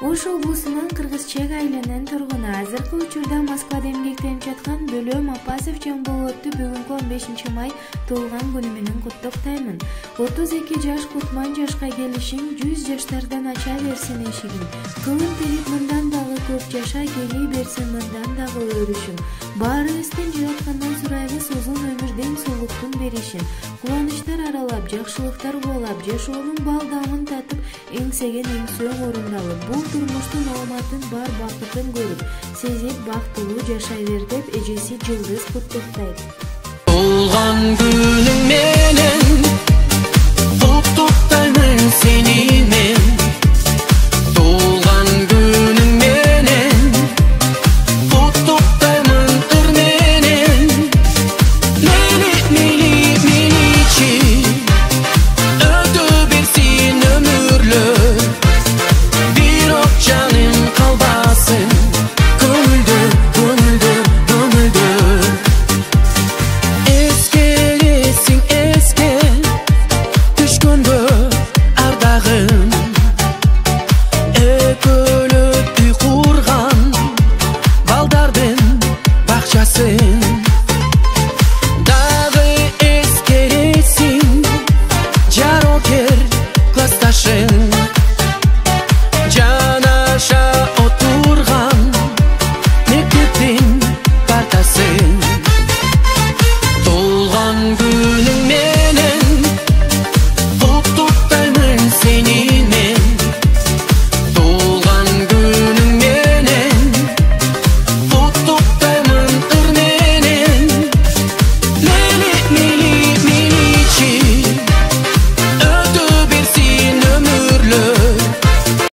Ош облусунун Кыргызчек айылынын тургуну азыркы учурда Москвада эмгектенип жаткан Бөлөм Апасов Жамболотду бүгүнкү 15 май туулган күнү менен куттуктаймын. 32 жаш кутман жашка келишиң, 100 жаштардан ача берсин эшигин. Кылым терип мындан дагы көп жаша, кели берсин мындан дагы өрүшүң. Баарыбыздан жараткандан сурайбыз узун өмүр, ден соолуктун беришин. Кубанычтар аралап, жакшылыктар кубалап, жашоонун балдамын татып, эңсеген эңсөө орундалып, бул турмуштун ооматын бар бакытын көрүп, сезип бактылуу жашай бер деп эжеси Жылдыз куттуктайт. Туулган күнүң менен куттуктаймын сени.